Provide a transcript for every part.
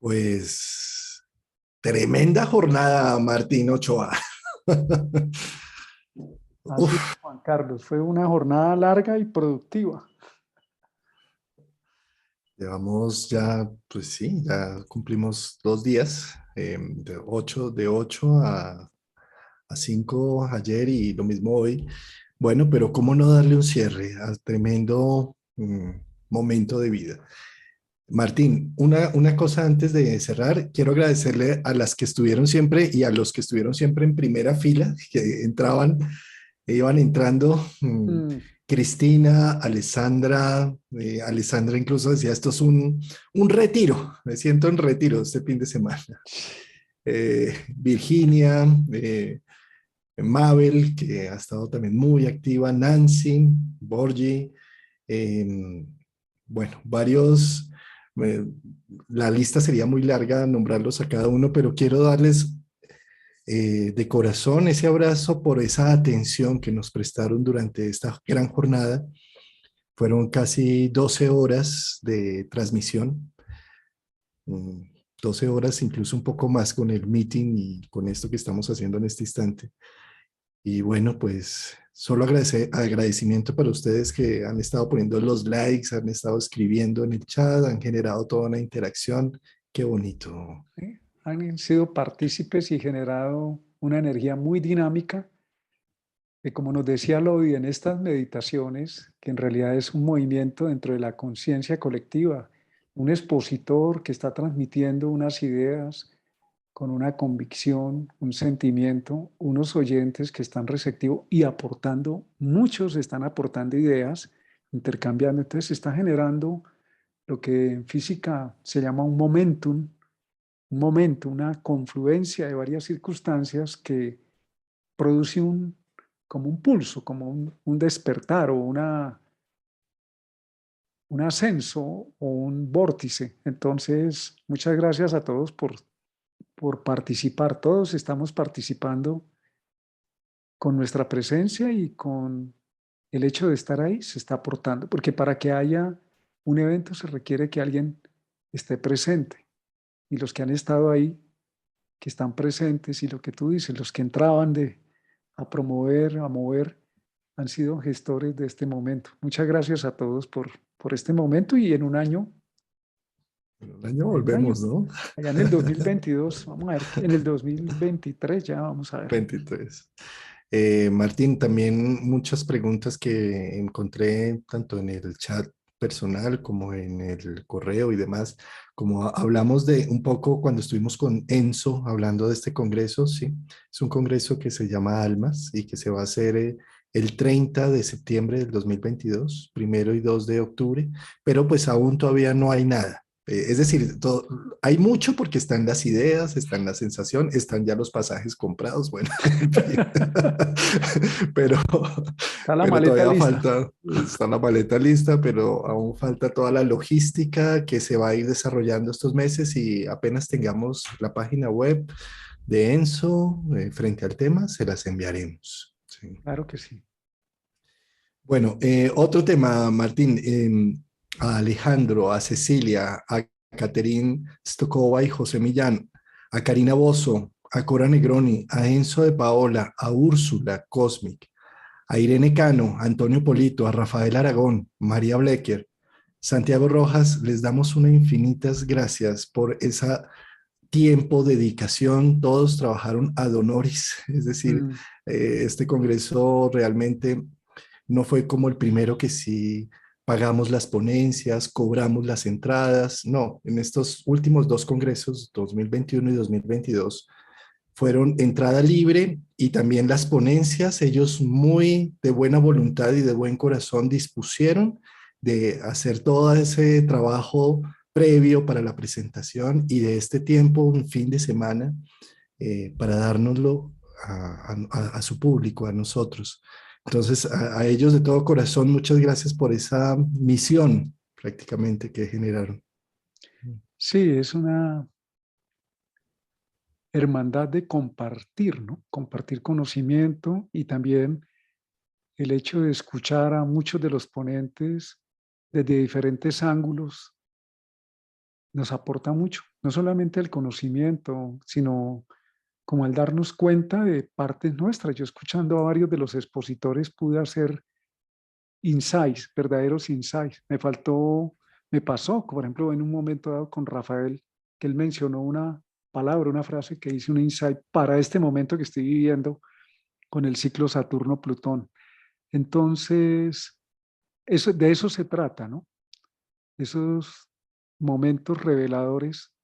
Pues tremenda jornada, Martín Ochoa. Así es, Uf, Juan Carlos, fue una jornada larga y productiva. llevamos ya, pues sí, ya cumplimos 2 días, de ocho a 5 ayer y lo mismo hoy. Bueno, pero ¿cómo no darle un cierre al tremendo momento de vida? Martín, una cosa antes de cerrar, quiero agradecerle a las que estuvieron siempre y a los que estuvieron siempre en primera fila, que entraban, iban entrando. Mm, Cristina, Alessandra, Alessandra incluso decía, esto es un retiro, me siento en retiro este fin de semana. Virginia, Mabel, que ha estado también muy activa, Nancy, Borgi, eh, bueno, varios, eh, la lista sería muy larga nombrarlos a cada uno, pero quiero darles de corazón ese abrazo por esa atención que nos prestaron durante esta gran jornada. Fueron casi 12 horas de transmisión, 12 horas, incluso un poco más con el meeting y con esto que estamos haciendo en este instante. Y bueno, pues solo agradecimiento para ustedes que han estado poniendo los likes, han estado escribiendo en el chat, han generado toda una interacción. Qué bonito. ¿sí? Han sido partícipes y generado una energía muy dinámica que, como nos decía Lodi, en estas meditaciones, que en realidad es un movimiento dentro de la conciencia colectiva, un expositor que está transmitiendo unas ideas con una convicción, un sentimiento, unos oyentes que están receptivos y aportando, muchos están aportando ideas, intercambiando, entonces se está generando lo que en física se llama un momento, una confluencia de varias circunstancias que produce como un pulso, como un despertar o un ascenso o un vórtice. Entonces, muchas gracias a todos por participar. Todos estamos participando con nuestra presencia y con el hecho de estar ahí, se está aportando, porque para que haya un evento se requiere que alguien esté presente. Y los que han estado ahí, que están presentes, y lo que tú dices, los que entraban a promover, a mover, han sido gestores de este momento. Muchas gracias a todos por este momento y en un año, En un año en un año, volvemos, ¿no? allá en el 2022, vamos a ver, en el 2023 ya vamos a ver. 23. Martín, también muchas preguntas que encontré tanto en el chat personal como en el correo y demás, como hablamos de un poco cuando estuvimos con Enzo hablando de este congreso, sí, es un congreso que se llama Almas y que se va a hacer el 30 de septiembre del 2022, 1 y 2 de octubre, pero pues aún todavía no hay nada. Es decir, hay mucho porque están las ideas, están la sensación, están ya los pasajes comprados, bueno, en fin. pero, Está la pero maleta todavía lista. falta, está la maleta lista, pero aún falta toda la logística que se va a ir desarrollando estos meses y apenas tengamos la página web de Enzo frente al tema, se las enviaremos. Sí. Claro que sí. Bueno, otro tema, Martín, a Alejandro, a Cecilia, a Caterín Stokova y José Millán, a Karina Bozo, a Cora Negroni, a Enzo de Paola, a Úrsula Cosmic, a Irene Cano, a Antonio Polito, a Rafael Aragón, María Blecker, Santiago Rojas, les damos unas infinitas gracias por esa tiempo, dedicación, todos trabajaron ad honoris, es decir, Mm, este congreso realmente no fue como el primero que sí pagamos las ponencias, cobramos las entradas, no, en estos últimos dos congresos, 2021 y 2022, fueron entrada libre y también las ponencias, ellos muy de buena voluntad y de buen corazón dispusieron de hacer todo ese trabajo previo para la presentación y de este tiempo, un fin de semana, para dárnoslo a su público, a nosotros. Entonces, a ellos de todo corazón, muchas gracias por esa misión prácticamente que generaron. sí, es una hermandad de compartir, ¿no? Compartir conocimiento y también el hecho de escuchar a muchos de los ponentes desde diferentes ángulos nos aporta mucho, no solamente el conocimiento, sino como al darnos cuenta de partes nuestras. Yo escuchando a varios de los expositores pude hacer insights, verdaderos insights. Me pasó, por ejemplo, en un momento dado con Rafael, que él mencionó una palabra, una frase que hice un insight para este momento que estoy viviendo con el ciclo Saturno-Plutón. Entonces, de eso se trata, ¿no? Esos momentos reveladores,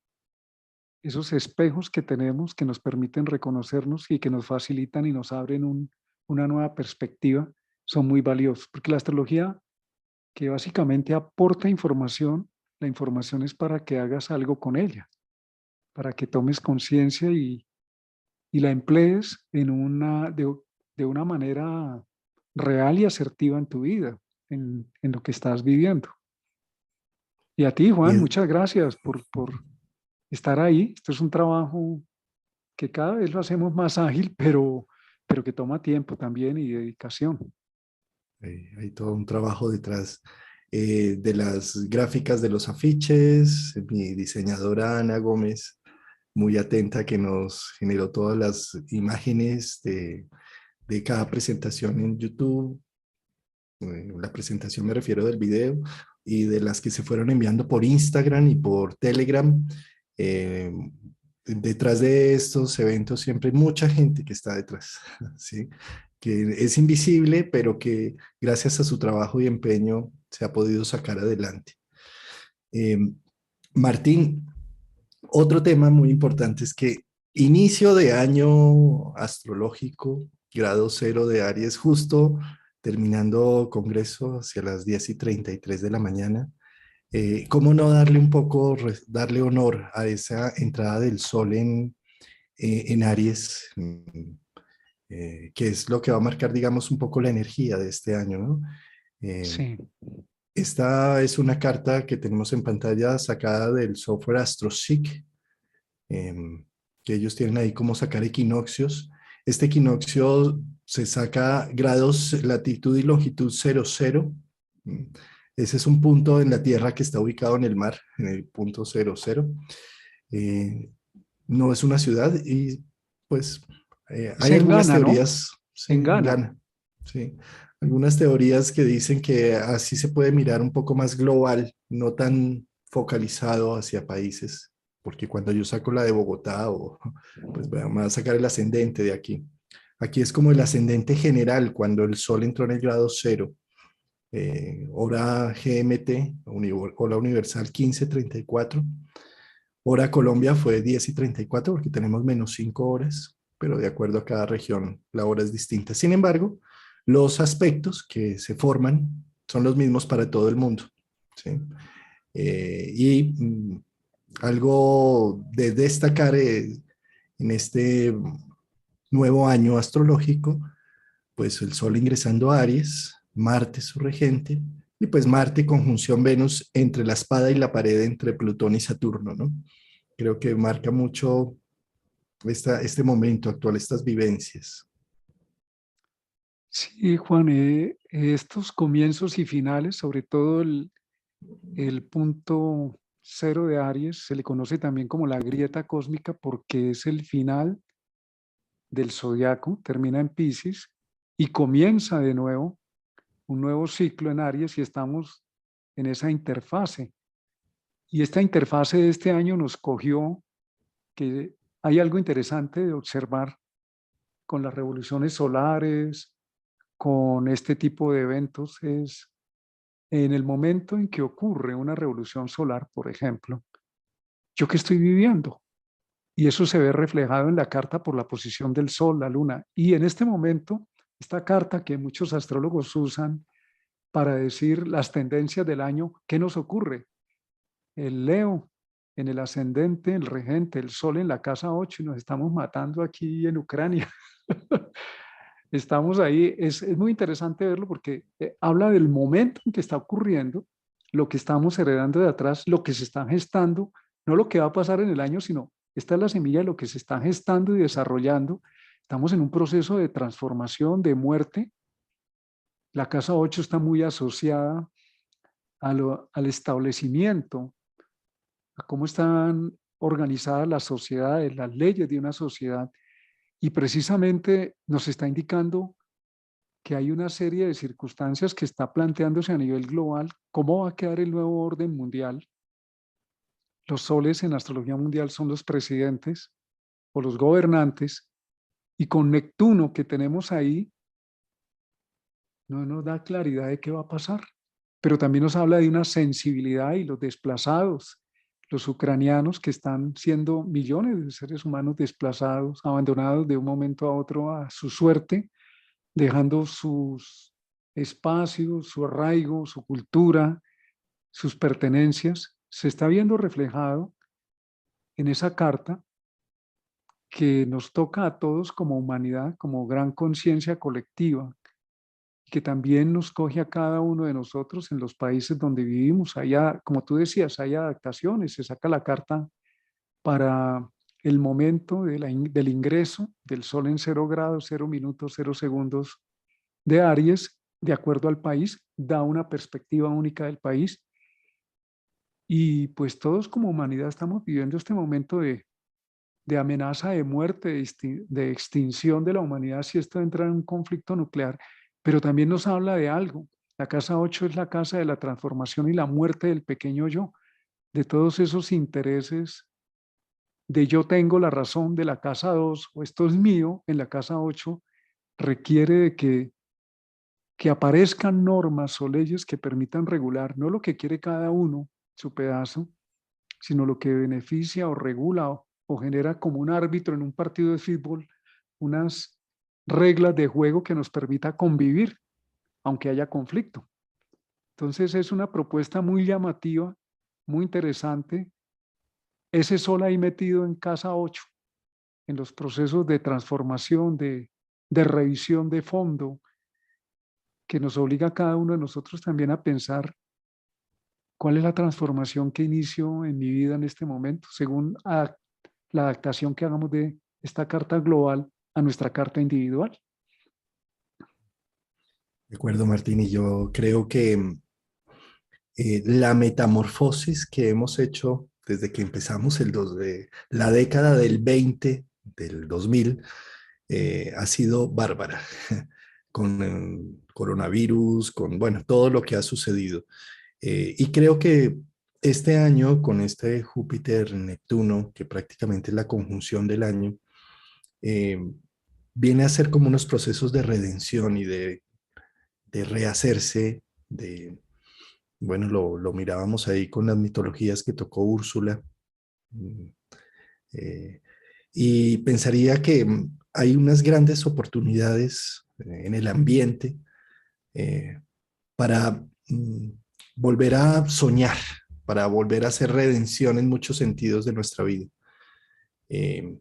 esos espejos que tenemos que nos permiten reconocernos y que nos facilitan y nos abren una nueva perspectiva, son muy valiosos, porque la astrología, que básicamente aporta información, la información es para que hagas algo con ella, para que tomes conciencia y la emplees de una manera real y asertiva en tu vida, en lo que estás viviendo. Y a ti, Y Juan, es, muchas gracias por estar ahí. Esto es un trabajo que cada vez lo hacemos más ágil, pero que toma tiempo también y dedicación. hay todo un trabajo detrás de las gráficas de los afiches, mi diseñadora Ana Gómez, muy atenta que nos generó todas las imágenes de cada presentación en YouTube. La presentación me refiero del video y de las que se fueron enviando por Instagram y por Telegram. Eh, Detrás de estos eventos siempre hay mucha gente que está detrás, ¿sí? Que es invisible, pero que gracias a su trabajo y empeño se ha podido sacar adelante. Eh, Martín, otro tema muy importante es que inicio de año astrológico, grado cero de Aries, justo terminando congreso hacia las 10:33 de la mañana. ¿Cómo no darle un poco, darle honor a esa entrada del sol en Aries, que es lo que va a marcar, digamos, un poco la energía de este año, ¿no? Eh, Sí, Esta es una carta que tenemos en pantalla sacada del software AstroSeek, que ellos tienen ahí como sacar equinoccios. Este equinoccio se saca grados, latitud y longitud 00. Mm, Ese es un punto en la Tierra que está ubicado en el mar, en el punto 00. Eh, no es una ciudad y pues es hay en algunas Ghana, ¿no? teorías, sí, En en Ghana. Ghana, sí, algunas teorías que dicen que así se puede mirar un poco más global, no tan focalizado hacia países, porque cuando yo saco la de Bogotá, o pues vamos a sacar el ascendente de aquí. Aquí es como el ascendente general, cuando el Sol entró en el grado cero, hora GMT, hora universal 15:34. Hora Colombia fue 10:34 porque tenemos menos 5 horas, pero de acuerdo a cada región la hora es distinta. Sin embargo, los aspectos que se forman son los mismos para todo el mundo. ¿Sí? Y algo de destacar en este nuevo año astrológico, pues el Sol ingresando a Aries, Marte su regente, y pues Marte conjunción Venus entre la espada y la pared entre Plutón y Saturno, ¿no? Creo que marca mucho este momento actual, estas vivencias. Sí, Juan, estos comienzos y finales, sobre todo el punto cero de Aries, se le conoce también como la grieta cósmica porque es el final del zodiaco, termina en Piscis y comienza de nuevo un nuevo ciclo en Aries y estamos en esa interfase. Y esta interfase de este año nos cogió que hay algo interesante de observar con las revoluciones solares, con este tipo de eventos, es en el momento en que ocurre una revolución solar, por ejemplo, ¿yo qué estoy viviendo? Y eso se ve reflejado en la carta por la posición del Sol, la Luna. Y en este momento, esta carta que muchos astrólogos usan para decir las tendencias del año, ¿qué nos ocurre? El Leo en el ascendente, el regente, el Sol en la casa 8 y nos estamos matando aquí en Ucrania. Estamos ahí, es muy interesante verlo porque habla del momento en que está ocurriendo, lo que estamos heredando de atrás, lo que se está gestando, no lo que va a pasar en el año, sino esta es la semilla de lo que se está gestando y desarrollando. Estamos en un proceso de transformación, de muerte. La casa 8 está muy asociada al establecimiento, a cómo están organizadas las sociedades, las leyes de una sociedad, y precisamente nos está indicando que hay una serie de circunstancias que está planteándose a nivel global, cómo va a quedar el nuevo orden mundial. Los soles en la astrología mundial son los presidentes o los gobernantes, y con Neptuno que tenemos ahí, no nos da claridad de qué va a pasar, pero también nos habla de una sensibilidad y los desplazados, los ucranianos que están siendo millones de seres humanos desplazados, abandonados de un momento a otro a su suerte, dejando sus espacios, su arraigo, su cultura, sus pertenencias, se está viendo reflejado en esa carta que nos toca a todos como humanidad, como gran conciencia colectiva, que también nos coge a cada uno de nosotros en los países donde vivimos. Allá, como tú decías, hay adaptaciones, se saca la carta para el momento del ingreso del sol en 0 grados, 0 minutos, 0 segundos de Aries, de acuerdo al país, da una perspectiva única del país. Y pues todos como humanidad estamos viviendo este momento de amenaza de muerte, de extinción de la humanidad si esto entra en un conflicto nuclear, pero también nos habla de algo. La casa 8 es la casa de la transformación y la muerte del pequeño yo, de todos esos intereses de yo tengo la razón de la casa 2 o esto es mío en la casa 8, requiere de que aparezcan normas o leyes que permitan regular no lo que quiere cada uno, su pedazo, sino lo que beneficia o regula o genera como un árbitro en un partido de fútbol unas reglas de juego que nos permita convivir, aunque haya conflicto. Entonces es una propuesta muy llamativa, muy interesante. Ese sol ahí metido en casa 8, en los procesos de transformación, de revisión de fondo, que nos obliga a cada uno de nosotros también a pensar cuál es la transformación que inicio en mi vida en este momento, según la adaptación que hagamos de esta carta global a nuestra carta individual. De acuerdo, Martín, y yo creo que la metamorfosis que hemos hecho desde que empezamos la década del 20, del 2000, ha sido bárbara, con el coronavirus, con, bueno, todo lo que ha sucedido. Y creo que este año, con este Júpiter-Neptuno, que prácticamente es la conjunción del año, eh, viene a ser como unos procesos de redención y de rehacerse, bueno, lo mirábamos ahí con las mitologías que tocó Úrsula. mm, eh, y pensaría que hay unas grandes oportunidades en el ambiente eh, para volver a soñar, para volver a hacer redención en muchos sentidos de nuestra vida. Eh,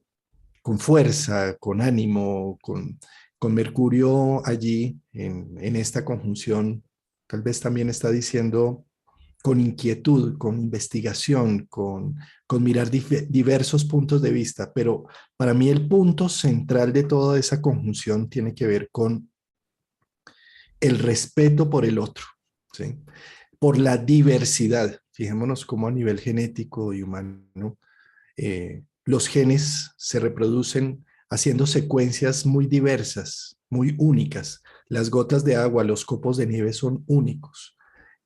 con fuerza, con ánimo, con Mercurio allí en esta conjunción, tal vez también está diciendo con inquietud, con investigación, con mirar diversos puntos de vista, pero para mí el punto central de toda esa conjunción tiene que ver con el respeto por el otro, ¿sí? Por la diversidad. Fijémonos cómo a nivel genético y humano los genes se reproducen haciendo secuencias muy diversas, muy únicas. Las gotas de agua, los copos de nieve son únicos.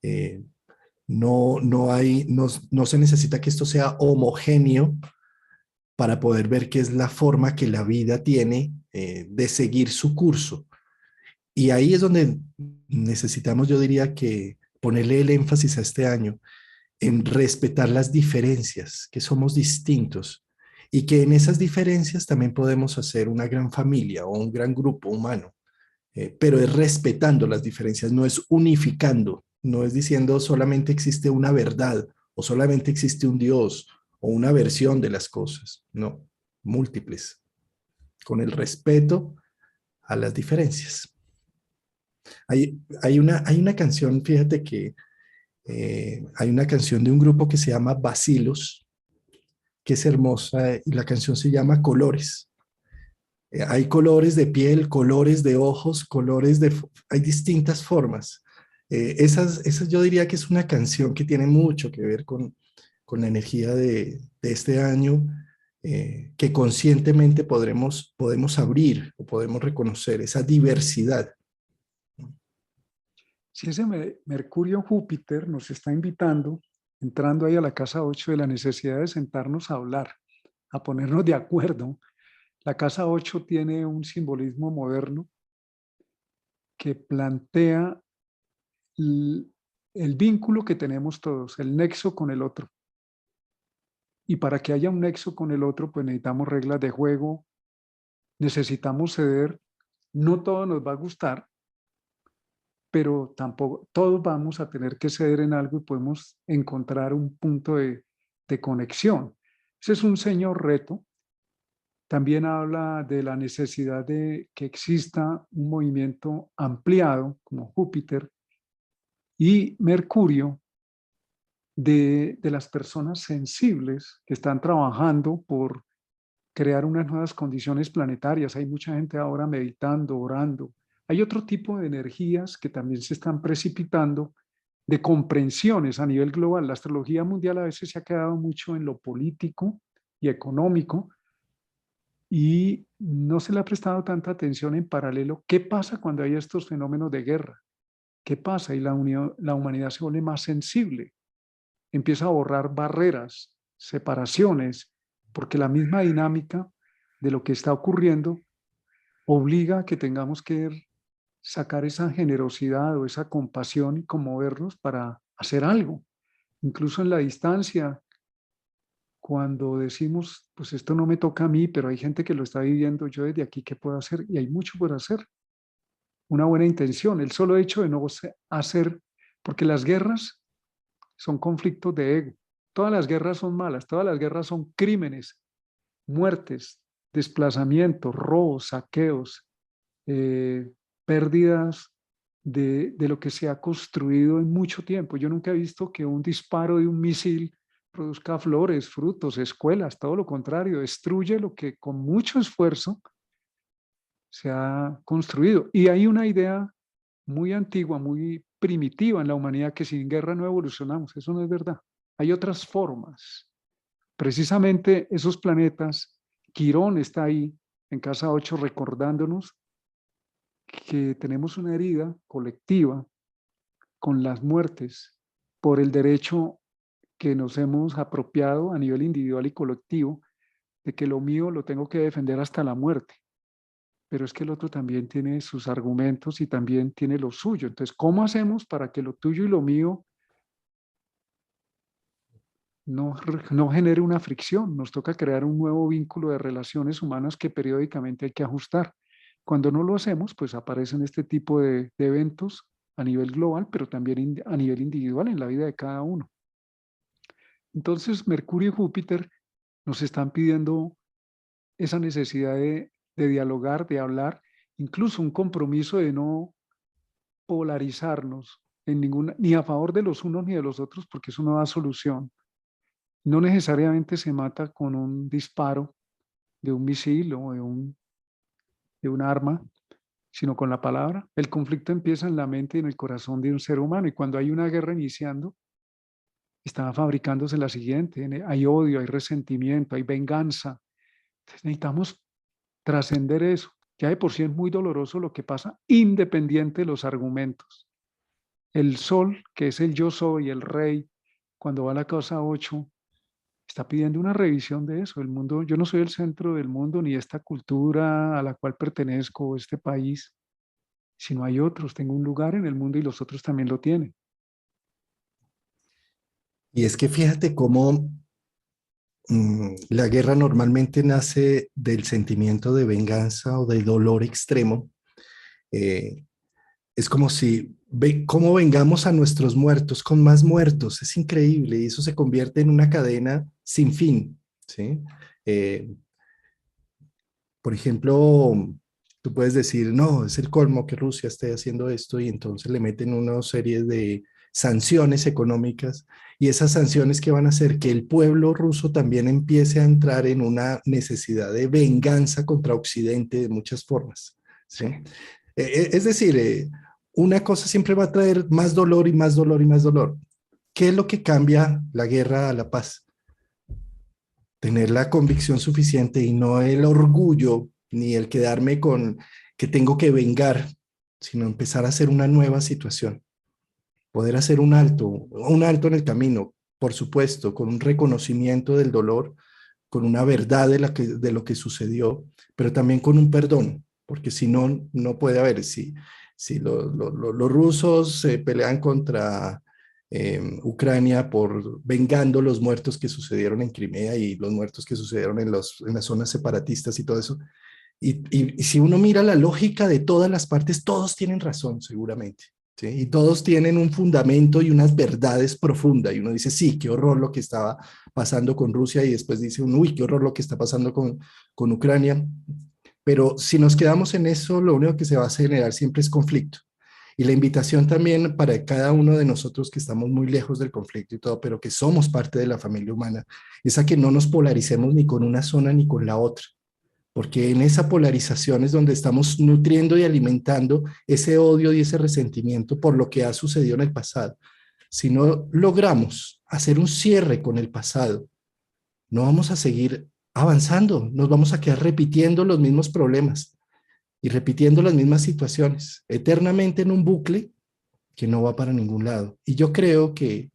Eh, no se necesita que esto sea homogéneo para poder ver qué es la forma que la vida tiene de seguir su curso. Y ahí es donde necesitamos, yo diría que ponerle el énfasis a este año en respetar las diferencias, que somos distintos y que en esas diferencias también podemos hacer una gran familia o un gran grupo humano, pero es respetando las diferencias, no es unificando, no es diciendo solamente existe una verdad o solamente existe un Dios o una versión de las cosas, no, múltiples, con el respeto a las diferencias. Hay una canción, fíjate que hay una canción de un grupo que se llama Bacilos, que es hermosa, y la canción se llama Colores. Hay colores de piel, colores de ojos, hay distintas formas. Esas yo diría que es una canción que tiene mucho que ver con la energía de este año, que conscientemente podemos abrir o podemos reconocer esa diversidad. Si ese Mercurio-Júpiter nos está invitando, entrando ahí a la casa 8 de la necesidad de sentarnos a hablar, a ponernos de acuerdo. La casa 8 tiene un simbolismo moderno que plantea el vínculo que tenemos todos, el nexo con el otro. Y para que haya un nexo con el otro, pues necesitamos reglas de juego, necesitamos ceder. No todo nos va a gustar, pero tampoco todos vamos a tener que ceder en algo y podemos encontrar un punto de conexión. Ese es un señor reto. También habla de la necesidad de que exista un movimiento ampliado, como Júpiter, y Mercurio, de las personas sensibles que están trabajando por crear unas nuevas condiciones planetarias. Hay mucha gente ahora meditando, orando. Hay otro tipo de energías que también se están precipitando, de comprensiones a nivel global. La astrología mundial a veces se ha quedado mucho en lo político y económico y no se le ha prestado tanta atención en paralelo. ¿Qué pasa cuando hay estos fenómenos de guerra? ¿Qué pasa? Y la humanidad se vuelve más sensible, empieza a borrar barreras, separaciones, porque la misma dinámica de lo que está ocurriendo obliga a que tengamos que sacar esa generosidad o esa compasión y conmovernos para hacer algo. Incluso en la distancia, cuando decimos, pues esto no me toca a mí, pero hay gente que lo está viviendo, yo desde aquí, ¿qué puedo hacer? Y hay mucho por hacer. Una buena intención, el solo hecho de no hacer, porque las guerras son conflictos de ego. Todas las guerras son malas, todas las guerras son crímenes, muertes, desplazamientos, robos, saqueos, eh, pérdidas de lo que se ha construido en mucho tiempo. Yo nunca he visto que un disparo de un misil produzca flores, frutos, escuelas, todo lo contrario, destruye lo que con mucho esfuerzo se ha construido. Y hay una idea muy antigua, muy primitiva en la humanidad, que sin guerra no evolucionamos. Eso no es verdad. Hay otras formas. Precisamente esos planetas, Quirón está ahí en casa 8 recordándonos que tenemos una herida colectiva con las muertes por el derecho que nos hemos apropiado a nivel individual y colectivo de que lo mío lo tengo que defender hasta la muerte. Pero es que el otro también tiene sus argumentos y también tiene lo suyo. Entonces, ¿cómo hacemos para que lo tuyo y lo mío no genere una fricción? Nos toca crear un nuevo vínculo de relaciones humanas que periódicamente hay que ajustar. Cuando no lo hacemos, pues aparecen este tipo de eventos a nivel global, pero también a nivel individual en la vida de cada uno. Entonces, Mercurio y Júpiter nos están pidiendo esa necesidad de dialogar, de hablar, incluso un compromiso de no polarizarnos en ninguna, ni a favor de los unos ni de los otros, porque eso no da solución. No necesariamente se mata con un disparo de un misil o de un arma, sino con la palabra. El conflicto empieza en la mente y en el corazón de un ser humano, y cuando hay una guerra iniciando, está fabricándose la siguiente. Hay odio, hay resentimiento, hay venganza. Entonces necesitamos trascender eso. Ya de por sí es muy doloroso lo que pasa, independiente de los argumentos. El sol, que es el yo soy, el rey, cuando va a la casa 8, está pidiendo una revisión de eso. El mundo, yo no soy el centro del mundo, ni esta cultura a la cual pertenezco, o este país, sino hay otros. Tengo un lugar en el mundo y los otros también lo tienen. Y es que fíjate cómo la guerra normalmente nace del sentimiento de venganza o de dolor extremo. Eh, es como si, cómo vengamos a nuestros muertos con más muertos. Es increíble y eso se convierte en una cadena sin fin, ¿sí? Eh, por ejemplo, tú puedes decir, no, es el colmo que Rusia esté haciendo esto y entonces le meten una serie de sanciones económicas y esas sanciones que van a hacer que el pueblo ruso también empiece a entrar en una necesidad de venganza contra Occidente de muchas formas, ¿sí? Es decir, una cosa siempre va a traer más dolor y más dolor y más dolor. ¿Qué es lo que cambia la guerra a la paz? Tener la convicción suficiente y no el orgullo ni el quedarme con que tengo que vengar, sino empezar a hacer una nueva situación, poder hacer un alto en el camino, por supuesto, con un reconocimiento del dolor, con una verdad de lo que sucedió, pero también con un perdón, porque si no, no puede haber, si los rusos se pelean contra Ucrania por vengando los muertos que sucedieron en Crimea y los muertos que sucedieron en las zonas separatistas y todo eso. Y si uno mira la lógica de todas las partes, todos tienen razón, seguramente. ¿Sí? Y todos tienen un fundamento y unas verdades profundas. Y uno dice, sí, qué horror lo que estaba pasando con Rusia. Y después dice, uy, qué horror lo que está pasando con Ucrania. Pero si nos quedamos en eso, lo único que se va a generar siempre es conflicto. Y la invitación también para cada uno de nosotros que estamos muy lejos del conflicto y todo, pero que somos parte de la familia humana, es a que no nos polaricemos ni con una zona ni con la otra, porque en esa polarización es donde estamos nutriendo y alimentando ese odio y ese resentimiento por lo que ha sucedido en el pasado. Si no logramos hacer un cierre con el pasado, no vamos a seguir avanzando, nos vamos a quedar repitiendo los mismos problemas y repitiendo las mismas situaciones, eternamente en un bucle que no va para ningún lado. Y yo creo que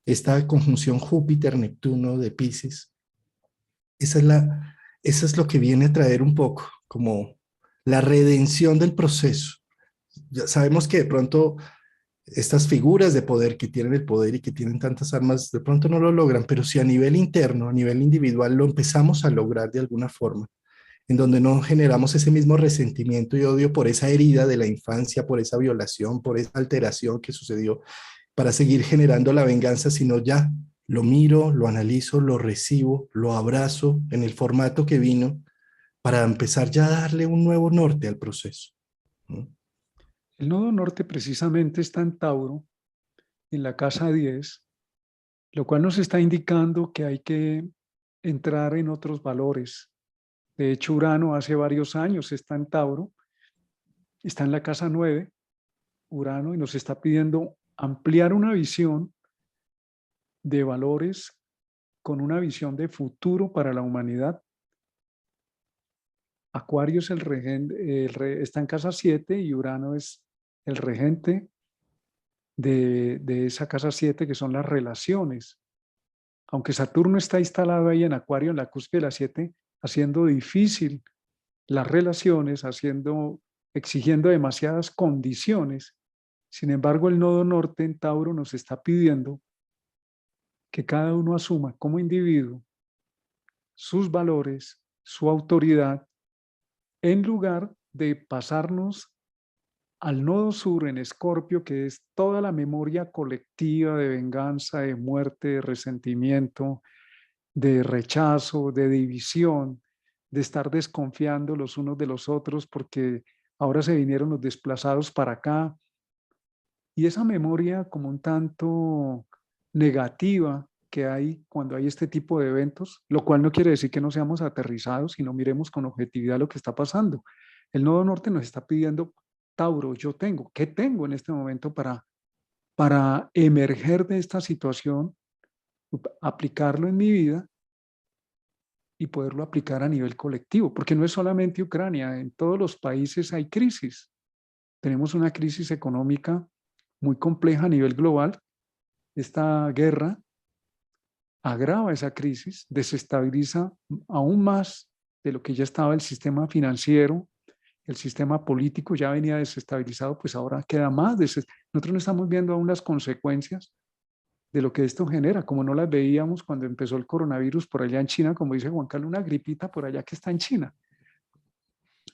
esta conjunción Júpiter-Neptuno de Pisces, esa es eso es lo que viene a traer un poco, como la redención del proceso. Ya sabemos que de pronto estas figuras de poder que tienen el poder y que tienen tantas armas, de pronto no lo logran, pero si a nivel interno, a nivel individual, lo empezamos a lograr de alguna forma, en donde no generamos ese mismo resentimiento y odio por esa herida de la infancia, por esa violación, por esa alteración que sucedió, para seguir generando la venganza, sino ya lo miro, lo analizo, lo recibo, lo abrazo en el formato que vino para empezar ya a darle un nuevo norte al proceso. ¿No? El nodo norte precisamente está en Tauro, en la casa 10, lo cual nos está indicando que hay que entrar en otros valores. De hecho, Urano hace varios años está en Tauro, está en la casa 9, Urano, y nos está pidiendo ampliar una visión de valores con una visión de futuro para la humanidad. Acuario es el regente, está en casa 7 y Urano es el regente de esa casa 7 que son las relaciones. Aunque Saturno está instalado ahí en Acuario, en la cúspide de la 7, haciendo difícil las relaciones, exigiendo demasiadas condiciones. Sin embargo, el nodo norte en Tauro nos está pidiendo que cada uno asuma como individuo sus valores, su autoridad, en lugar de pasarnos al nodo sur en Escorpio, que es toda la memoria colectiva de venganza, de muerte, de resentimiento, de rechazo, de división, de estar desconfiando los unos de los otros porque ahora se vinieron los desplazados para acá. Y esa memoria como un tanto negativa que hay cuando hay este tipo de eventos, lo cual no quiere decir que no seamos aterrizados y no miremos con objetividad lo que está pasando. El nodo norte nos está pidiendo, Tauro, ¿qué tengo en este momento para emerger de esta situación, aplicarlo en mi vida y poderlo aplicar a nivel colectivo? Porque no es solamente Ucrania, en todos los países hay crisis. Tenemos una crisis económica muy compleja a nivel global. Esta guerra agrava esa crisis, desestabiliza aún más de lo que ya estaba el sistema financiero, el sistema político ya venía desestabilizado, pues ahora queda más. Nosotros no estamos viendo aún las consecuencias de lo que esto genera, como no las veíamos cuando empezó el coronavirus por allá en China, como dice Juan Carlos, una gripita por allá que está en China.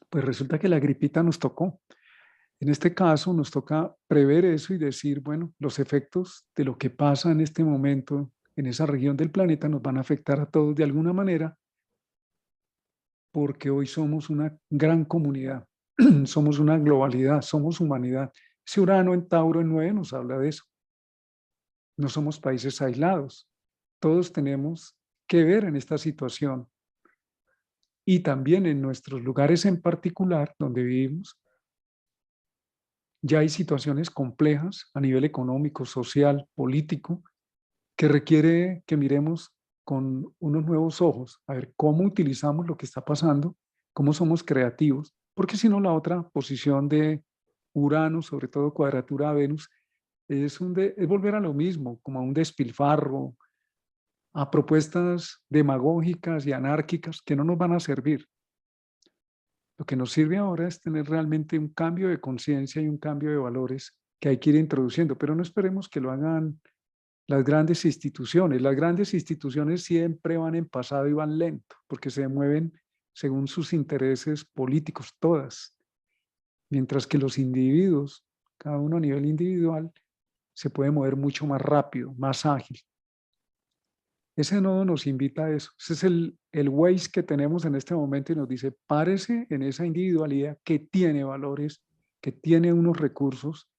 Pues resulta que la gripita nos tocó. En este caso nos toca prever eso y decir, bueno, los efectos de lo que pasa en este momento en esa región del planeta nos van a afectar a todos de alguna manera, porque hoy somos una gran comunidad, somos una globalidad, somos humanidad. Ese Urano en Tauro en 9 nos habla de eso. No somos países aislados. Todos tenemos que ver en esta situación y también en nuestros lugares en particular donde vivimos. Ya hay situaciones complejas a nivel económico, social, político, que requiere que miremos con unos nuevos ojos, a ver cómo utilizamos lo que está pasando, cómo somos creativos, porque si no la otra posición de Urano, sobre todo cuadratura a Venus, es volver a lo mismo, como a un despilfarro, a propuestas demagógicas y anárquicas que no nos van a servir. Lo que nos sirve ahora es tener realmente un cambio de conciencia y un cambio de valores que hay que ir introduciendo, pero no esperemos que lo hagan las grandes instituciones. Las grandes instituciones siempre van en pasado y van lento, porque se mueven según sus intereses políticos, todas, mientras que los individuos, cada uno a nivel individual, se puede mover mucho más rápido, más ágil. Ese nodo nos invita a eso. Ese es el Waze que tenemos en este momento y nos dice, párese en esa individualidad que tiene valores, que tiene unos recursos,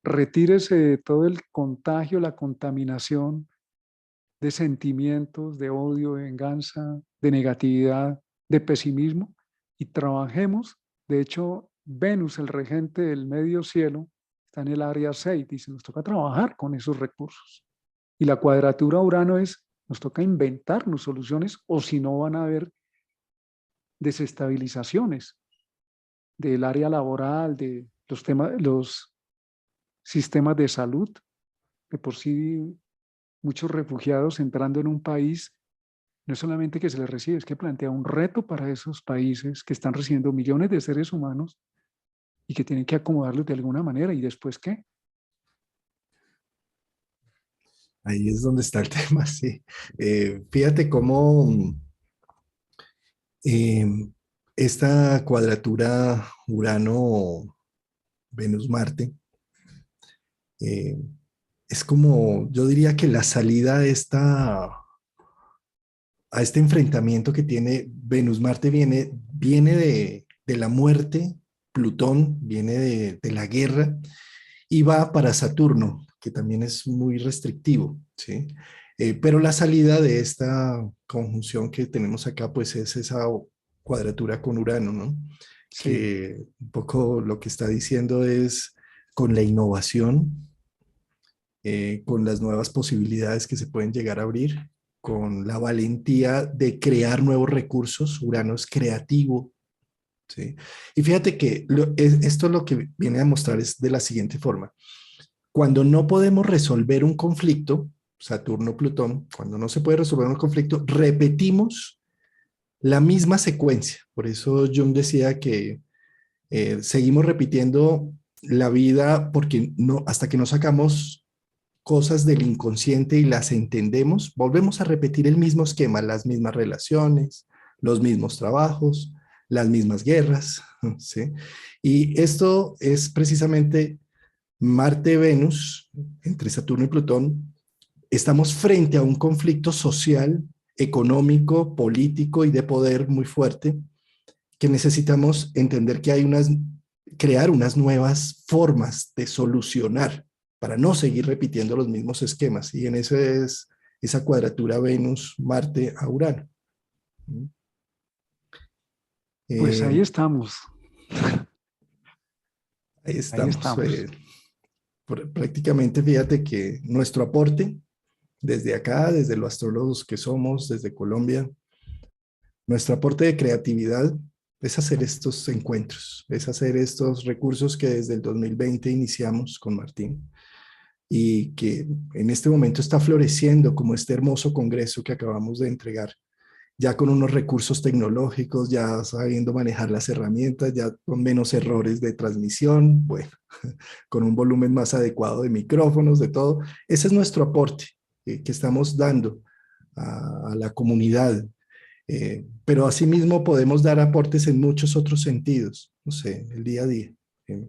retírese de todo el contagio, la contaminación de sentimientos, de odio, de venganza, de negatividad, de pesimismo y trabajemos. De hecho, Venus, el regente del medio cielo, está en el área 6, dice, nos toca trabajar con esos recursos. Y la cuadratura Urano es, nos toca inventarnos soluciones o si no van a haber desestabilizaciones del área laboral, de los sistemas de salud, de por sí muchos refugiados entrando en un país, no es solamente que se les recibe, es que plantea un reto para esos países que están recibiendo millones de seres humanos y que tienen que acomodarlos de alguna manera. ¿Y después qué? Ahí es donde está el tema, sí. Fíjate cómo eh, esta cuadratura Urano-Venus-Marte eh, es como, yo diría que la salida a este enfrentamiento que tiene Venus-Marte viene de la muerte, Plutón viene de la guerra y va para Saturno, que también es muy restrictivo, ¿sí? Pero la salida de esta conjunción que tenemos acá, pues es esa cuadratura con Urano, ¿no? Sí, Que un poco lo que está diciendo es con la innovación, con las nuevas posibilidades que se pueden llegar a abrir, con la valentía de crear nuevos recursos. Urano es creativo, ¿sí? Y fíjate que esto lo que viene a mostrar es de la siguiente forma. Cuando no podemos resolver un conflicto, Saturno-Plutón, cuando no se puede resolver un conflicto, repetimos la misma secuencia. Por eso Jung decía que seguimos repitiendo la vida porque no, hasta que no sacamos cosas del inconsciente y las entendemos, volvemos a repetir el mismo esquema, las mismas relaciones, los mismos trabajos, las mismas guerras, ¿sí? Y esto es precisamente Marte-Venus, entre Saturno y Plutón. Estamos frente a un conflicto social, económico, político y de poder muy fuerte, que necesitamos entender que hay crear unas nuevas formas de solucionar para no seguir repitiendo los mismos esquemas. Y en eso es esa cuadratura Venus-Marte a Urano. pues ahí Eh, estamos, ahí ahí estamos. estamos. Prácticamente, fíjate que nuestro aporte desde acá, desde los astrólogos que somos, desde Colombia, nuestro aporte de creatividad es hacer estos encuentros, es hacer estos recursos que desde el 2020 iniciamos con Martín y que en este momento está floreciendo como este hermoso congreso que acabamos de entregar, ya con unos recursos tecnológicos, ya sabiendo manejar las herramientas, ya con menos errores de transmisión, bueno, con un volumen más adecuado de micrófonos, de todo. Ese es nuestro aporte que estamos dando a la comunidad. Pero asimismo podemos dar aportes en muchos otros sentidos, no sé, el día a día. Eh,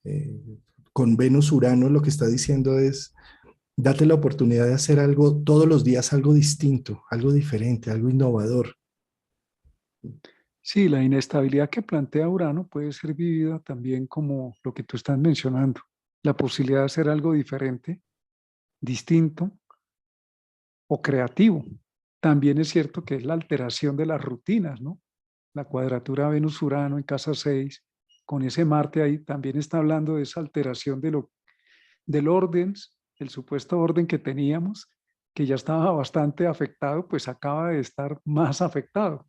eh, con Venus Urano lo que está diciendo es, date la oportunidad de hacer algo todos los días, algo distinto, algo diferente, algo innovador. Sí, la inestabilidad que plantea Urano puede ser vivida también como lo que tú estás mencionando, la posibilidad de hacer algo diferente, distinto o creativo. También es cierto que es la alteración de las rutinas, ¿no? La cuadratura Venus-Urano en casa 6 con ese Marte ahí, también está hablando de esa alteración del orden el supuesto orden que teníamos, que ya estaba bastante afectado, pues acaba de estar más afectado.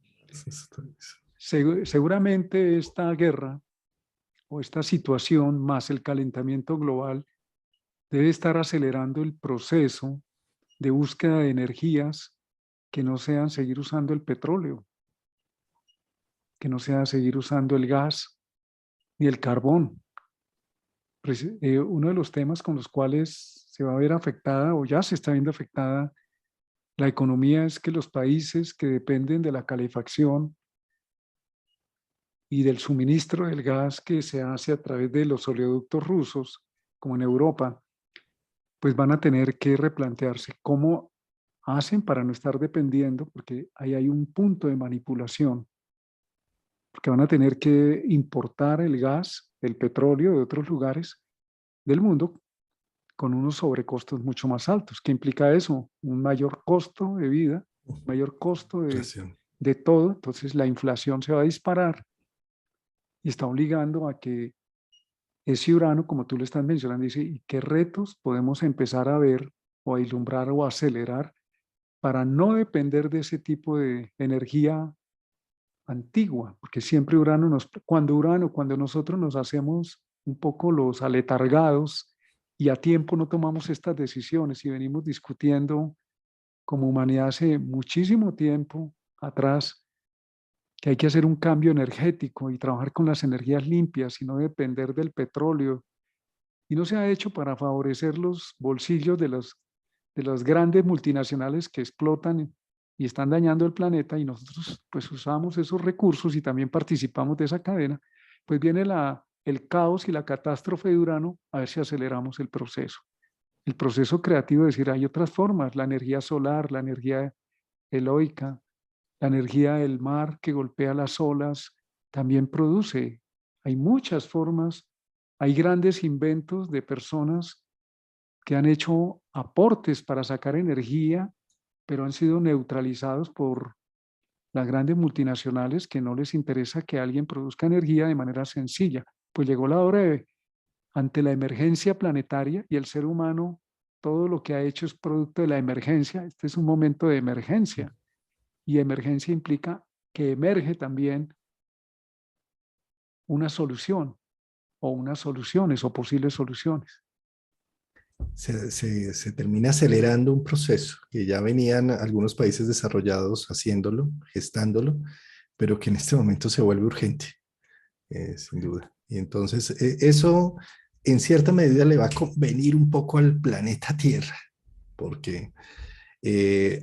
Seguramente esta guerra o esta situación más el calentamiento global debe estar acelerando el proceso de búsqueda de energías que no sean seguir usando el petróleo, que no sea seguir usando el gas ni el carbón. Uno de los temas con los cuales se va a ver afectada o ya se está viendo afectada la economía es que los países que dependen de la calefacción y del suministro del gas que se hace a través de los oleoductos rusos, como en Europa, pues van a tener que replantearse cómo hacen para no estar dependiendo, porque ahí hay un punto de manipulación, porque van a tener que importar el gas, el petróleo de otros lugares del mundo con unos sobrecostos mucho más altos. ¿Qué implica eso? Un mayor costo de vida, mayor costo de todo. Entonces la inflación se va a disparar y está obligando a que ese Urano, como tú lo estás mencionando, dice, ¿y qué retos podemos empezar a ver o a ilumbrar o a acelerar para no depender de ese tipo de energía antigua? Porque siempre cuando nosotros nos hacemos un poco los aletargados y a tiempo no tomamos estas decisiones y venimos discutiendo como humanidad hace muchísimo tiempo atrás que hay que hacer un cambio energético y trabajar con las energías limpias y no depender del petróleo. Y no se ha hecho para favorecer los bolsillos de las grandes multinacionales que explotan y están dañando el planeta, y nosotros pues usamos esos recursos y también participamos de esa cadena. Pues viene el caos y la catástrofe de Urano, a ver si aceleramos el proceso. El proceso creativo, es decir, hay otras formas, la energía solar, la energía eólica, la energía del mar que golpea las olas, también produce. Hay muchas formas, hay grandes inventos de personas que han hecho aportes para sacar energía, pero han sido neutralizados por las grandes multinacionales que no les interesa que alguien produzca energía de manera sencilla. Pues llegó la hora ante la emergencia planetaria, y el ser humano, todo lo que ha hecho es producto de la emergencia. Este es un momento de emergencia, y emergencia implica que emerge también una solución o unas soluciones o posibles soluciones. Se termina acelerando un proceso que ya venían algunos países desarrollados haciéndolo, gestándolo, pero que en este momento se vuelve urgente, sin duda. Y entonces eso en cierta medida le va a convenir un poco al planeta Tierra, porque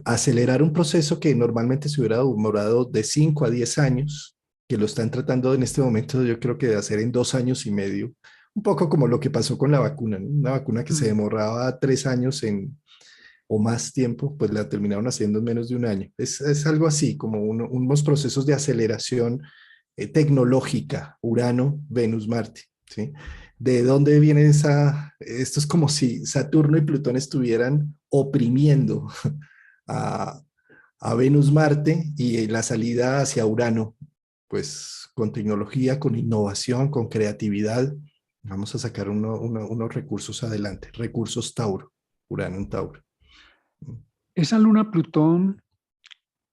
acelerar un proceso que normalmente se hubiera demorado de 5 a 10 años, que lo están tratando en este momento yo creo que de hacer en 2 años y medio, un poco como lo que pasó con la vacuna, ¿no? Una vacuna que se demoraba 3 años o más tiempo, pues la terminaron haciendo en menos de un año. Es algo así, como unos procesos de aceleración tecnológica, Urano, Venus, Marte, ¿sí? ¿De dónde viene esto es como si Saturno y Plutón estuvieran oprimiendo a, a Venus, Marte y la salida hacia Urano, pues con tecnología, con innovación, con creatividad, vamos a sacar unos recursos adelante, recursos Tauro, Urano en Tauro. Esa luna Plutón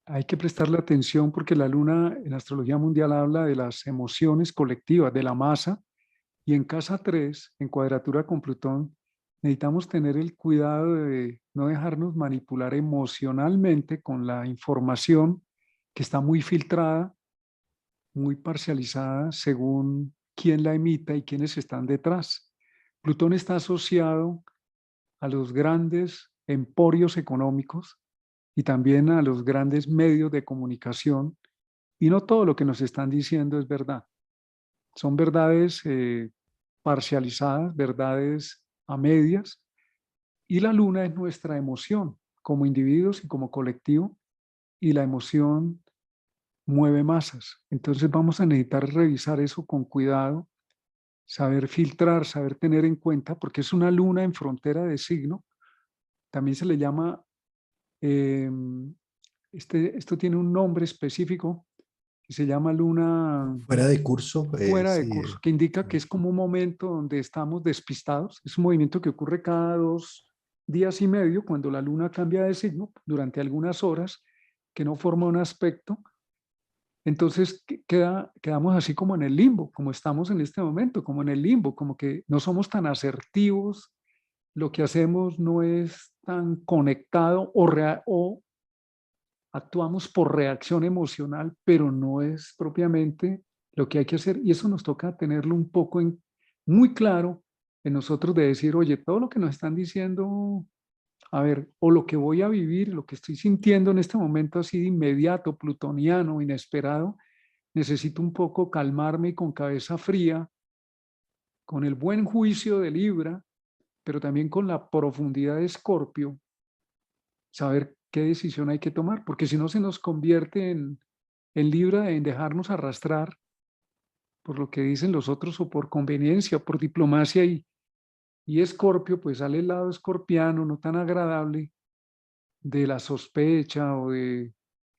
hay que prestarle atención porque la luna en astrología mundial habla de las emociones colectivas, de la masa, y en casa 3 en cuadratura con Plutón, necesitamos tener el cuidado de no dejarnos manipular emocionalmente con la información que está muy filtrada, muy parcializada según quién la emita y quiénes están detrás. Plutón está asociado a los grandes emporios económicos y también a los grandes medios de comunicación, y no todo lo que nos están diciendo es verdad. Son verdades parcializadas, verdades a medias, y la luna es nuestra emoción como individuos y como colectivo, y la emoción mueve masas. Entonces vamos a necesitar revisar eso con cuidado, saber filtrar, saber tener en cuenta, porque es una luna en frontera de signo. También se le llama, eh, esto tiene un nombre específico que se llama luna Fuera de curso, fuera de sí. curso, que indica que es como un momento donde estamos despistados. Es un movimiento que ocurre cada días y medio, cuando la luna cambia de signo, durante algunas horas, que no forma un aspecto. Entonces quedamos así como en el limbo, como estamos en este momento, como en el limbo, como que no somos tan asertivos, lo que hacemos no es tan conectado o actuamos por reacción emocional, pero no es propiamente lo que hay que hacer. Y eso nos toca tenerlo un poco muy claro en nosotros de decir, oye, todo lo que nos están diciendo, a ver, o lo que voy a vivir, lo que estoy sintiendo en este momento así de inmediato, plutoniano, inesperado, necesito un poco calmarme y con cabeza fría, con el buen juicio de Libra, pero también con la profundidad de Escorpio, saber qué decisión hay que tomar, porque si no se nos convierte en Libra, en dejarnos arrastrar por lo que dicen los otros o por conveniencia o por diplomacia y Escorpio, pues sale el lado escorpiano, no tan agradable, de la sospecha o de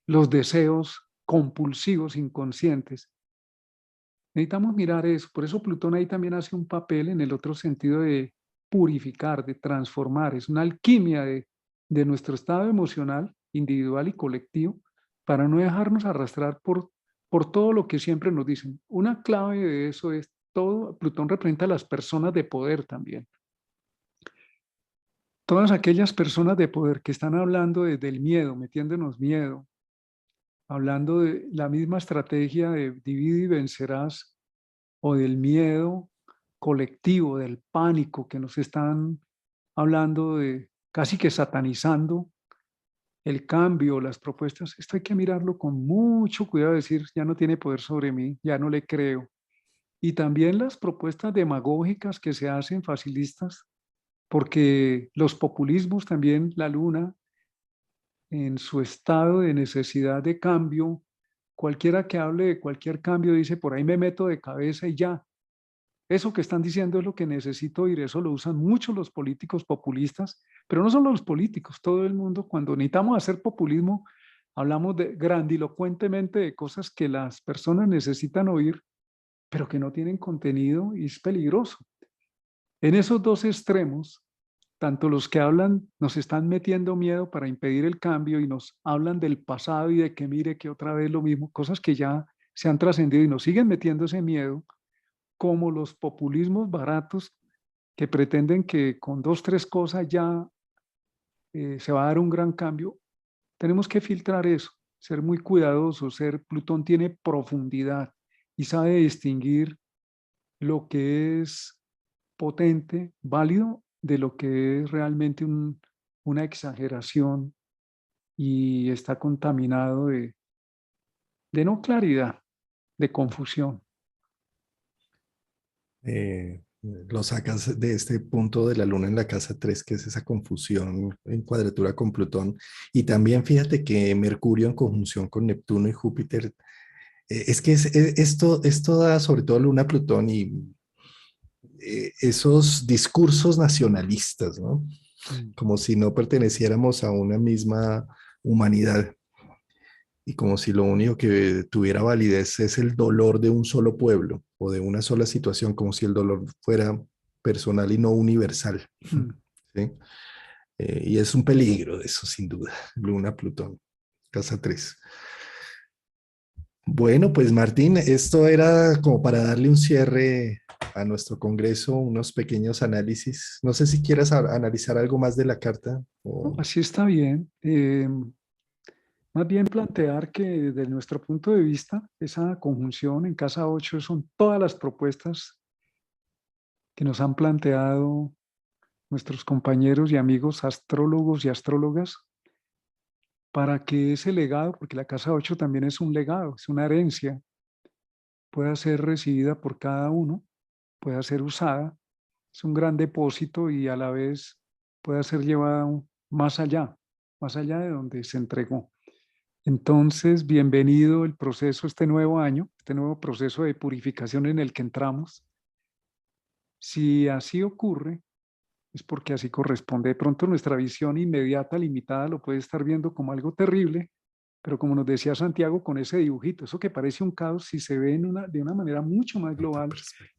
los deseos compulsivos, inconscientes. Necesitamos mirar eso. Por eso Plutón ahí también hace un papel en el otro sentido de purificar, de transformar. Es una alquimia de nuestro estado emocional, individual y colectivo, para no dejarnos arrastrar por todo lo que siempre nos dicen. Una clave de eso es todo. Plutón representa a las personas de poder también. Todas aquellas personas de poder que están hablando desde el miedo, metiéndonos miedo, hablando de la misma estrategia de divide y vencerás o del miedo colectivo, del pánico que nos están hablando de casi que satanizando el cambio, las propuestas. Esto hay que mirarlo con mucho cuidado, decir, ya no tiene poder sobre mí, ya no le creo. Y también las propuestas demagógicas que se hacen facilistas, porque los populismos también, la luna, en su estado de necesidad de cambio, cualquiera que hable de cualquier cambio dice, por ahí me meto de cabeza y ya. Eso que están diciendo es lo que necesito oír. Eso lo usan mucho los políticos populistas, pero no solo los políticos, todo el mundo. Cuando necesitamos hacer populismo, hablamos grandilocuentemente de cosas que las personas necesitan oír, pero que no tienen contenido y es peligroso. En esos dos extremos, tanto los que hablan nos están metiendo miedo para impedir el cambio y nos hablan del pasado y de que mire que otra vez lo mismo, cosas que ya se han trascendido y nos siguen metiendo ese miedo, como los populismos baratos que pretenden que con dos, tres cosas ya se va a dar un gran cambio. Tenemos que filtrar eso, ser muy cuidadosos. Plutón tiene profundidad y sabe distinguir lo que es potente, válido, de lo que es realmente una exageración y está contaminado de no claridad, de confusión. Lo sacas de este punto de la luna en la casa 3 que es esa confusión en cuadratura con Plutón. Y también fíjate que Mercurio en conjunción con Neptuno y Júpiter, es que esto da sobre todo Luna, Plutón y esos discursos nacionalistas, ¿no? Mm. Como si no perteneciéramos a una misma humanidad y como si lo único que tuviera validez es el dolor de un solo pueblo o de una sola situación, como si el dolor fuera personal y no universal. Mm. ¿Sí? Y es un peligro de eso, sin duda. Luna, Plutón, casa 3. Bueno, pues Martín, esto era como para darle un cierre a nuestro congreso, unos pequeños análisis. No sé si quieras analizar algo más de la carta. No, así está bien. Más bien plantear que desde nuestro punto de vista, esa conjunción en casa 8 son todas las propuestas que nos han planteado nuestros compañeros y amigos astrólogos y astrólogas para que ese legado, porque la casa 8 también es un legado, es una herencia, pueda ser recibida por cada uno, pueda ser usada, es un gran depósito y a la vez pueda ser llevada más allá de donde se entregó. Entonces, bienvenido el proceso, este nuevo año, este nuevo proceso de purificación en el que entramos. Si así ocurre, es porque así corresponde. De pronto nuestra visión inmediata, limitada, lo puede estar viendo como algo terrible, pero como nos decía Santiago con ese dibujito, eso que parece un caos, si se ve de una manera mucho más global,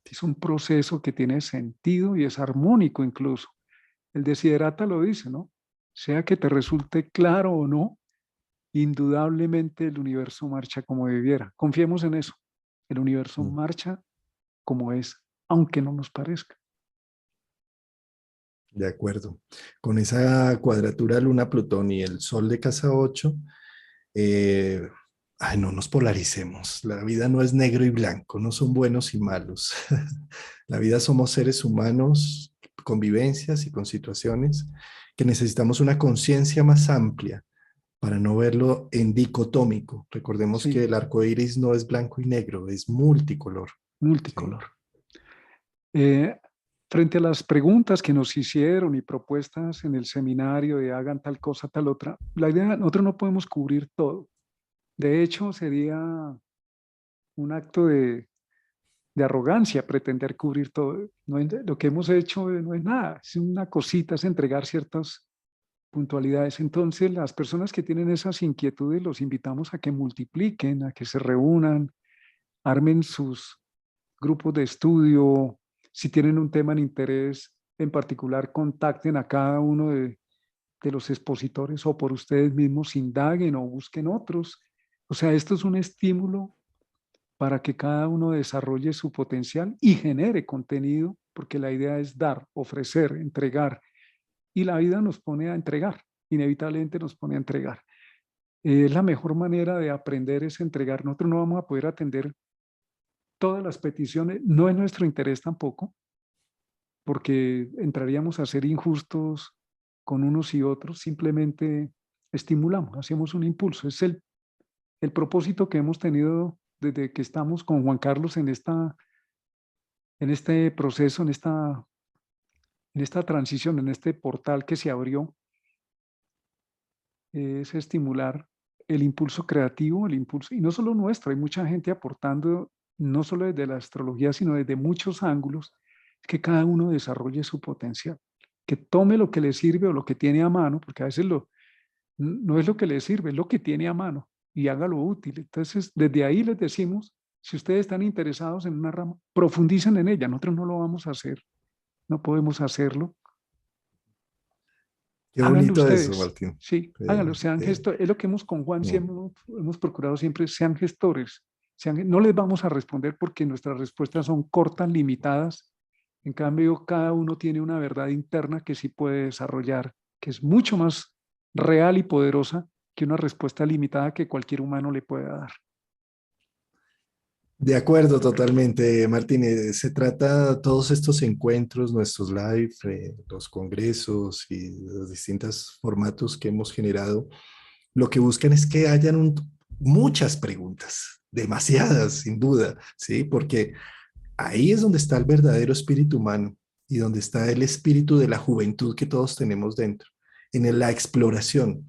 es un proceso que tiene sentido y es armónico incluso. el Desiderata lo dice, ¿no? Sea que te resulte claro o no, indudablemente el universo marcha como debiera. Confiemos en eso. El universo Mm. marcha como es, aunque no nos parezca. De acuerdo. Con esa cuadratura Luna-Plutón y el Sol de casa 8, eh, ay, no nos polaricemos. La vida no es negro y blanco, no son buenos y malos. La vida somos seres humanos, con vivencias y con situaciones que necesitamos una conciencia más amplia para no verlo en dicotómico. Recordemos que Sí, el arco iris no es blanco y negro, es multicolor. ¿Sí? multicolor. Eh, Frente a las preguntas que nos hicieron y propuestas en el seminario de hagan tal cosa, tal otra, la idea, nosotros no podemos cubrir todo. De hecho, sería un acto de arrogancia pretender cubrir todo. No, lo que hemos hecho no es nada, es una cosita, es entregar ciertas puntualidades. Entonces, las personas que tienen esas inquietudes los invitamos a que multipliquen, a que se reúnan, armen sus grupos de estudio. Si tienen un tema en interés en particular, contacten a cada uno de los expositores o por ustedes mismos indaguen o busquen otros. O sea, esto es un estímulo para que cada uno desarrolle su potencial y genere contenido, porque la idea es dar, ofrecer, entregar, y la vida nos pone a entregar, inevitablemente nos pone a entregar. Es la mejor manera de aprender es entregar. Nosotros no vamos a poder atender todas las peticiones, no es nuestro interés tampoco, porque entraríamos a ser injustos con unos y otros, simplemente estimulamos, hacemos un impulso. Es el propósito que hemos tenido desde que estamos con Juan Carlos en este proceso, en esta transición, en este portal que se abrió, es estimular el impulso creativo, el impulso, y no solo nuestro, hay mucha gente aportando, no solo desde la astrología, sino desde muchos ángulos, que cada uno desarrolle su potencial, que tome lo que le sirve o lo que tiene a mano, porque a veces no es lo que le sirve, es lo que tiene a mano, y hágalo útil. Entonces, desde ahí les decimos, si ustedes están interesados en una rama, profundicen en ella, nosotros no lo vamos a hacer, no podemos hacerlo. Qué Háganlo bonito eso, ustedes, Martín. sí, háganlo, sean gestores. Es lo que hemos con Juan Mm. siempre hemos procurado siempre, sean gestores. No les vamos a responder porque nuestras respuestas son cortas, limitadas. En cambio, cada uno tiene una verdad interna que sí puede desarrollar, que es mucho más real y poderosa que una respuesta limitada que cualquier humano le pueda dar. De acuerdo, totalmente, Martín. Se trata todos estos encuentros, nuestros live, los congresos y los distintos formatos que hemos generado, lo que buscan es que hayan muchas preguntas, demasiadas, sin duda, ¿sí? Porque ahí es donde está el verdadero espíritu humano y donde está el espíritu de la juventud que todos tenemos dentro, en la exploración.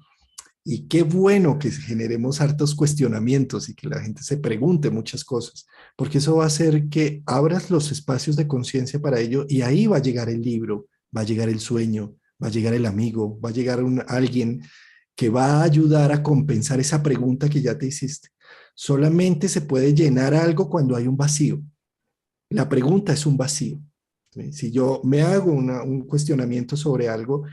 Y qué bueno que generemos hartos cuestionamientos y que la gente se pregunte muchas cosas, porque eso va a hacer que abras los espacios de conciencia para ello y ahí va a llegar el libro, va a llegar el sueño, va a llegar el amigo, va a llegar alguien que va a ayudar a compensar esa pregunta que ya te hiciste. Solamente se puede llenar algo cuando hay un vacío. La pregunta es un vacío. ¿Sí? Si yo me hago un cuestionamiento sobre algo,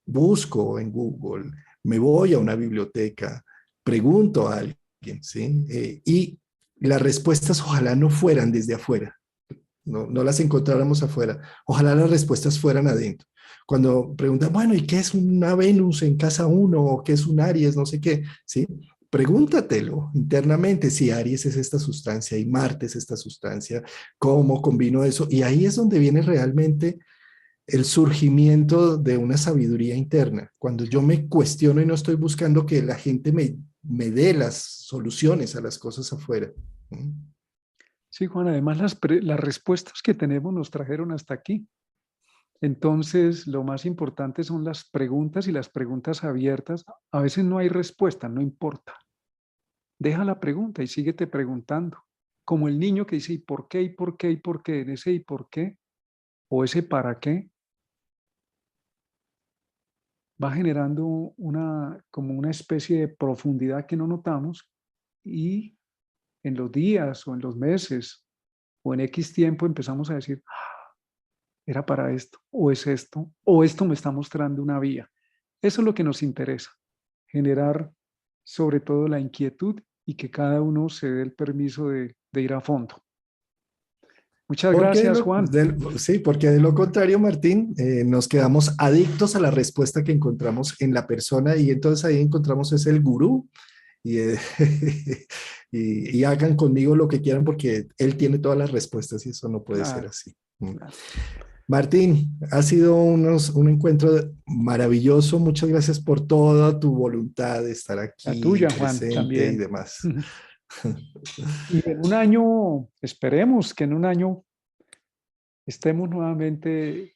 busco en Google, me voy a una biblioteca, pregunto a alguien, ¿sí? Y las respuestas ojalá no fueran desde afuera, no las encontráramos afuera, ojalá las respuestas fueran adentro. Cuando preguntan, bueno, ¿y qué es una Venus en casa uno o qué es un Aries? No sé qué, ¿sí? Pregúntatelo internamente si Aries es esta sustancia y Marte es esta sustancia, cómo combino eso. Y ahí es donde viene realmente el surgimiento de una sabiduría interna. Cuando yo me cuestiono y no estoy buscando que la gente me dé las soluciones a las cosas afuera. ¿Mm? Sí, Juan, además las respuestas que tenemos nos trajeron hasta aquí. Entonces, lo más importante son las preguntas y las preguntas abiertas. A veces no hay respuesta, no importa. Deja la pregunta y síguete preguntando. Como el niño que dice, ¿y por qué? ¿Y por qué? ¿Y por qué? En ese ¿y por qué? O ese ¿para qué? Va generando como una especie de profundidad que no notamos y en los días o en los meses o en X tiempo empezamos a decir, era para esto, o esto me está mostrando una vía. Eso es lo que nos interesa, generar sobre todo la inquietud y que cada uno se dé el permiso de ir a fondo. Muchas Porque gracias, Juan. sí, porque de lo contrario, Martín, nos quedamos adictos a la respuesta que encontramos en la persona y entonces ahí encontramos es el gurú y, y hagan conmigo lo que quieran porque él tiene todas las respuestas y eso no puede ser Claro, así. claro. Martín, ha sido un encuentro maravilloso. Muchas gracias por toda tu voluntad de estar La aquí tuya, Juan, presente y también. demás. Y en un año, esperemos que en un año estemos nuevamente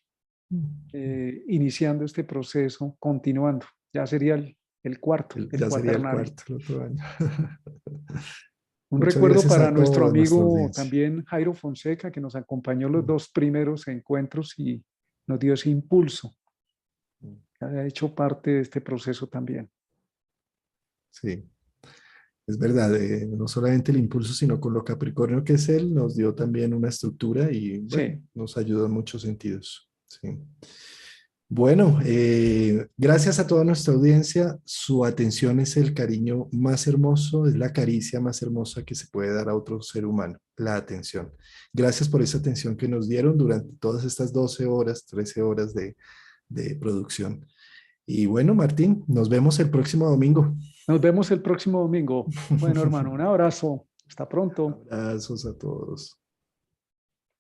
iniciando este proceso, continuando. Ya sería el cuarto, el Ya sería el cuaternario. cuarto, el otro año. Un Muchas recuerdo gracias para a nuestro toda nuestra amigo audiencia. también Jairo Fonseca, que nos acompañó los dos primeros encuentros y nos dio ese impulso. Ha hecho parte de este proceso también. Sí, es verdad. No solamente el impulso, sino con lo Capricornio que es él, nos dio también una estructura y bueno, Sí, nos ayudó en muchos sentidos. Sí. Bueno, gracias a toda nuestra audiencia. Su atención es el cariño más hermoso, es la caricia más hermosa que se puede dar a otro ser humano, la atención. Gracias por esa atención que nos dieron durante todas estas 12 horas, 13 horas de producción. Y bueno, Martín, nos vemos el próximo domingo. nos vemos el próximo domingo. Bueno, hermano, un abrazo. Hasta pronto. Abrazos a todos.